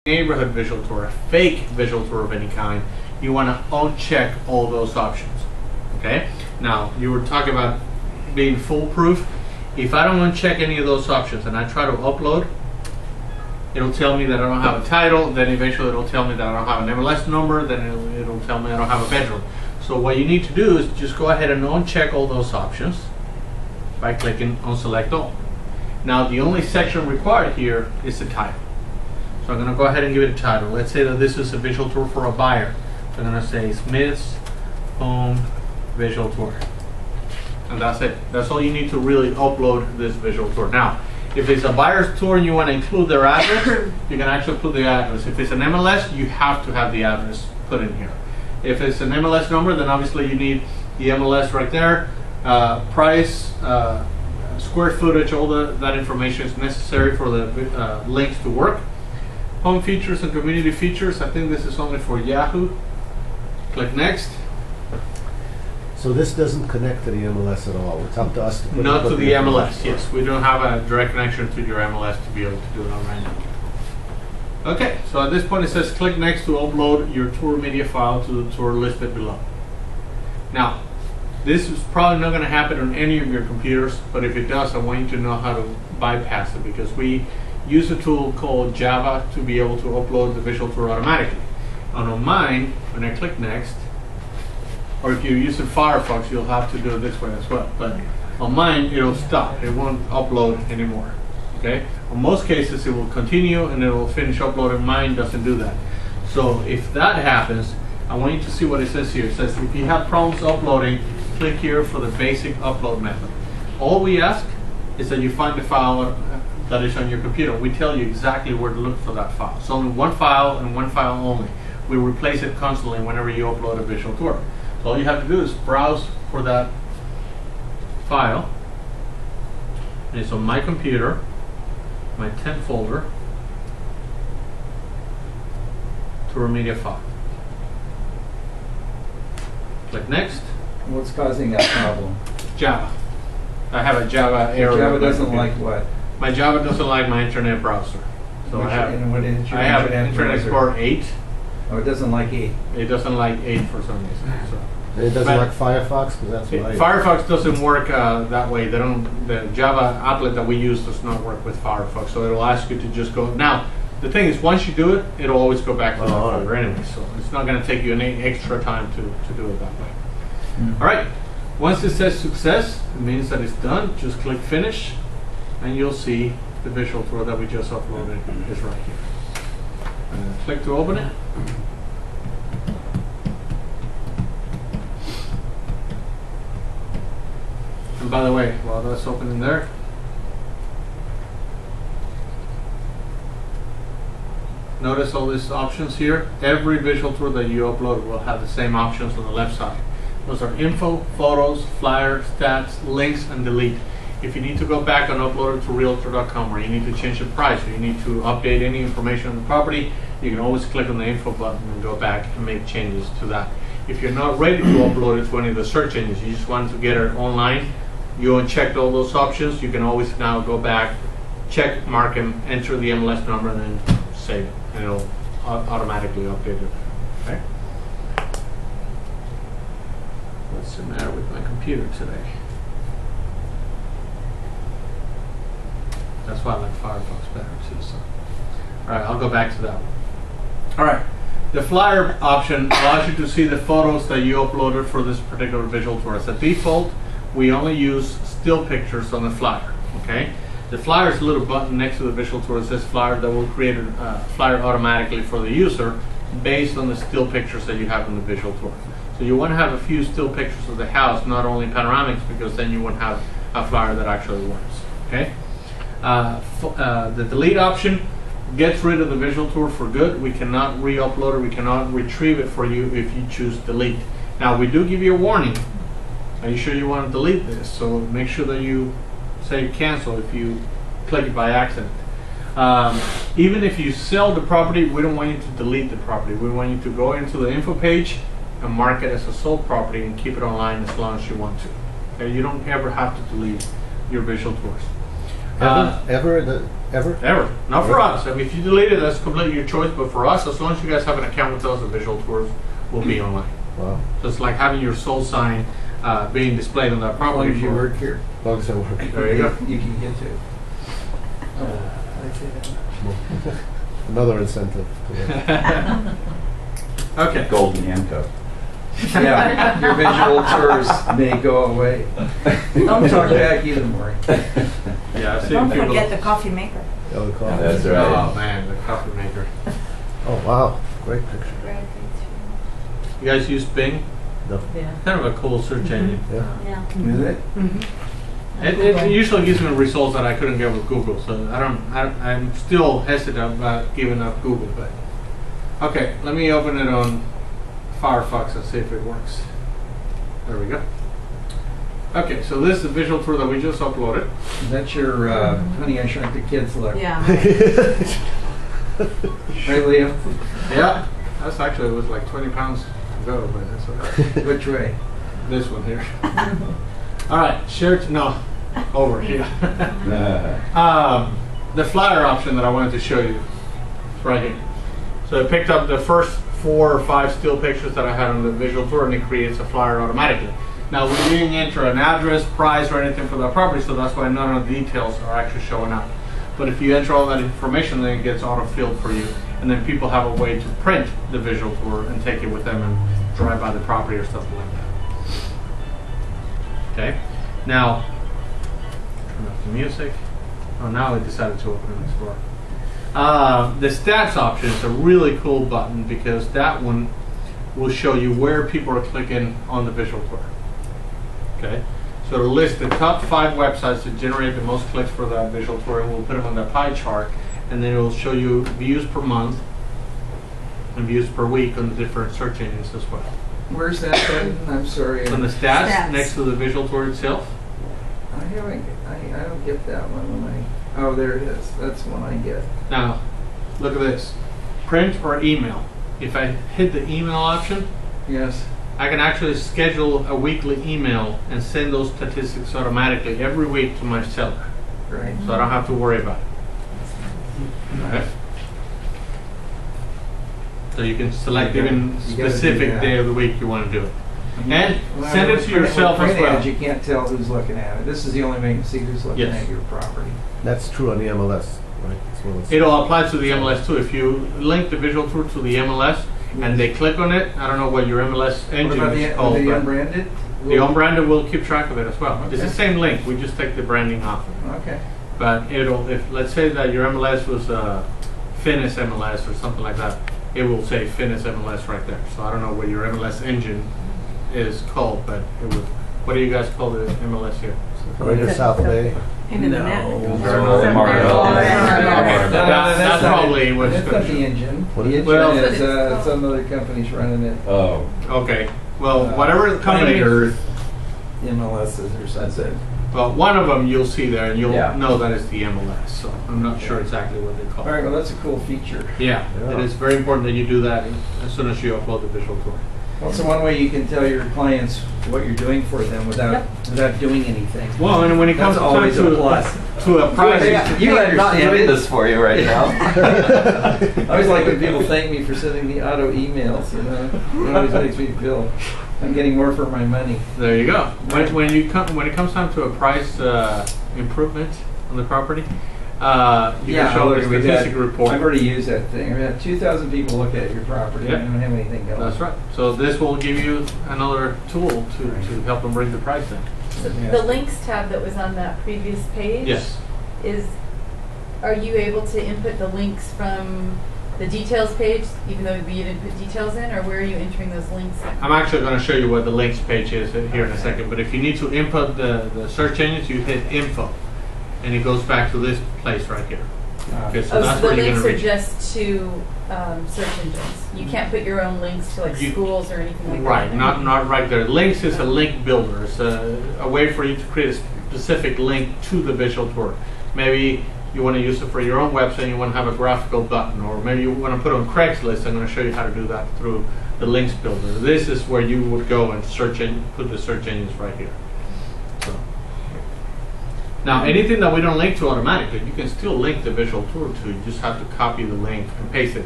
neighborhood visual tour, a fake visual tour of any kind, you want to uncheck all those options. Okay? Now, you were talking about being foolproof. If I don't uncheck any of those options and I try to upload, it'll tell me that I don't have a title, then eventually it'll tell me that I don't have an MLS number, then it'll tell me I don't have a bedroom. So what you need to do is just go ahead and uncheck all those options by clicking on Select All. Now, the only section required here is the title. So I'm going to go ahead and give it a title. Let's say that this is a visual tour for a buyer. So I'm going to say Smith's Home Visual Tour. And that's it. That's all you need to really upload this visual tour. Now, if it's a buyer's tour and you want to include their address, you can actually put the address. If it's an MLS, you have to have the address put in here. If it's an MLS number, then obviously you need the MLS right there, price, square footage, all that information is necessary for the links to work. Home features and community features, I think this is only for Yahoo. Click next. So this doesn't connect to the MLS at all. It's up to us to put Not to the MLS, on. yes. We don't have a direct connection to your MLS to be able to do it on right now. Okay, so at this point it says click next to upload your tour media file to the tour listed below. Now, this is probably not going to happen on any of your computers, but if it does, I want you to know how to bypass it, because we use a tool called Java to be able to upload the visual tour automatically. And on mine, when I click next, or if you're using Firefox, you'll have to do it this way as well. But on mine, it'll stop. It won't upload anymore. Okay? In most cases, it will continue and it will finish uploading. Mine doesn't do that. So if that happens, I want you to see what it says here. It says if you have problems uploading, click here for the basic upload method. All we ask is that you find the file that is on your computer. We tell you exactly where to look for that file. It's only one file and one file only. We replace it constantly whenever you upload a visual tour. So all you have to do is browse for that file. And it's on my computer, my 10th folder, tour media file. Click next. What's causing that problem? Java. I have a Java error. Java doesn't like what? My Java doesn't like my internet browser. So I have Internet Explorer 8. Oh, it doesn't like 8. It doesn't like 8 for some reason. So. It doesn't like Firefox, because that's what Firefox doesn't work that way. The Java applet that we use does not work with Firefox, so it'll ask you to just go. Now, the thing is, once you do it, it'll always go back to that folder anyway, so it's not going to take you any extra time to do it that way. All right, once it says success, it means that it's done. Just click finish, and you'll see the visual tour that we just uploaded is right here. Click to open it. And by the way, while that's opening there, notice all these options here. Every visual tour that you upload will have the same options on the left side. Those are info, photos, flyer, stats, links, and delete. If you need to go back and upload it to realtor.com, or you need to change the price, or you need to update any information on the property, you can always click on the info button and go back and make changes to that. If you're not ready to upload it to any of the search engines, you just want to get it online, you unchecked all those options, you can always now go back, check, mark them, enter the MLS number, and then save it, and it'll automatically update it. Okay? What's the matter with my computer today? That's why I like Firefox better too. So, all right, I'll go back to that one. All right, the flyer option allows you to see the photos that you uploaded for this particular visual tour. As a default, we only use still pictures on the flyer. Okay, the flyer is a little button next to the visual tour that says flyer that will create a flyer automatically for the user based on the still pictures that you have in the visual tour. So you want to have a few still pictures of the house, not only panoramics, because then you won't have a flyer that actually works. Okay. The delete option gets rid of the visual tour for good. We cannot re-upload it, we cannot retrieve it for you if you choose delete. Now, we do give you a warning. Are you sure you want to delete this? So make sure that you say cancel if you click it by accident. Even if you sell the property, we don't want you to delete the property. We want you to go into the info page and mark it as a sold property and keep it online as long as you want to. Okay? You don't ever have to delete your visual tours. Ever? Ever. Not for us. I mean, if you delete it, that's completely your choice. But for us, as long as you guys have an account with us, the visual tours will be online. Wow. So it's like having your soul sign being displayed on that As long property. as you work here, As long as I work. There you go. you can get to it. Oh, I say that. Another incentive. To Okay. Golden handcuff. Yeah, your visual tours may go away. Don't talk back either, Maury. Yeah, I've seen Don't people. forget the coffee maker. the other call. That's right. Oh man, the coffee maker. Oh wow, great picture. You guys use Bing? No. Yeah. Kind of a cool search engine. Yeah. Yeah. Is it? It usually gives me results that I couldn't get with Google, so I'm still hesitant about giving up Google. But okay, let me open it on Firefox and see if it works. There we go. Okay, so this is the visual tour that we just uploaded. Is that your Honey, I Shrunk the Kids look? Yeah. Right, Leo? Yeah, that's actually, it was like 20 pounds to go, but that's okay. Which way? This one here. All right, shirt, no, over here. The flyer option that I wanted to show you is right here. So I picked up the first 4 or 5 still pictures that I had on the visual tour, and it creates a flyer automatically. Now we didn't enter an address, price, or anything for that property, so that's why none of the details are actually showing up. But if you enter all that information, then it gets auto-filled for you, and then people have a way to print the visual tour and take it with them and drive by the property or something like that. Okay, now turn off the music. Oh, now it decided to open and explore. The stats option is a really cool button because that one will show you where people are clicking on the visual tour. Okay, so it'll list the top 5 websites that generate the most clicks for that visual tour, and we'll put them on the pie chart, and then it will show you views per month and views per week on the different search engines as well. Where's that button? I'm sorry. On the stats, Stats. next to the visual tour itself. I don't get that one when oh, there it is. That's one I get. Now, look at this. Print or email. If I hit the email option, Yes. I can actually schedule a weekly email and send those statistics automatically every week to my seller. Right. So I don't have to worry about it. Alright. So you can select You gotta- even you gotta do specific that. day of the week you want to do it. And When send I it look to print- yourself with as print well. ads, you can't tell who's looking at it. This is the only way you can see who's looking Yes. at your property. That's true on the MLS, right? As well as It'll apply to the MLS too. If you link the visual tour to the MLS and they click on it, I don't know what your MLS What engine about is called. the but unbranded? the unbranded will keep track of it as well. It's the Okay. same link. We just take the branding off. Okay. But if let's say that your MLS was Finis MLS or something like that, it will say Finis MLS right there. So I don't know what your MLS engine is called, but it would. What do you guys call the MLS here? Greater South Bay. Into the net. That's probably what's That's going not to the engine. What The is it? engine Well- is some other company's running it. Oh, Okay. Well, whatever the company. Planet Earth MLSs or something. Well, one of them you'll see there, and you'll Yeah. know that it's the MLS. So I'm not sure exactly what they call All right, it. well, that's a cool feature. Yeah, Yeah. it is very important that you do that as soon as you upload the visual tour. Also, one way you can tell your clients what you're doing for them without doing anything. Well, and when it comes That's always a to plus. to a price, You I'm not understand doing it. this for you right now. I always like when people thank me for sending me auto emails, you know. It always makes me feel I'm getting more for my money. there you go. When it comes down to a price improvement on the property, you can show the statistic report. I've already used that thing. We had 2,000 people look at your property. Yep. I don't have anything going. That's right. So this will give you another tool to help them bring the price down. The links tab that was on that previous page. Yes. Are you able to input the links from the details page, even though we didn't put details in, or where are you entering those links in? I'm actually going to show you what the links page is here in a second. But if you need to input the search engines, you hit info, and it goes back to this place right here. Okay, so Oh, that's so where the you're links going are to reach. just to search engines. You can't put your own links to like You- schools or anything like Right, that. not right there. Links is a link builder. It's a way for you to create a specific link to the visual tour. Maybe you want to use it for your own website, you want to have a graphical button, or maybe you want to put on Craigslist. I'm going to show you how to do that through the links builder. This is where you would go and search and put the search engines right here. So, Now, anything that we don't link to automatically, you can still link the visual tour to. You just have to copy the link and paste it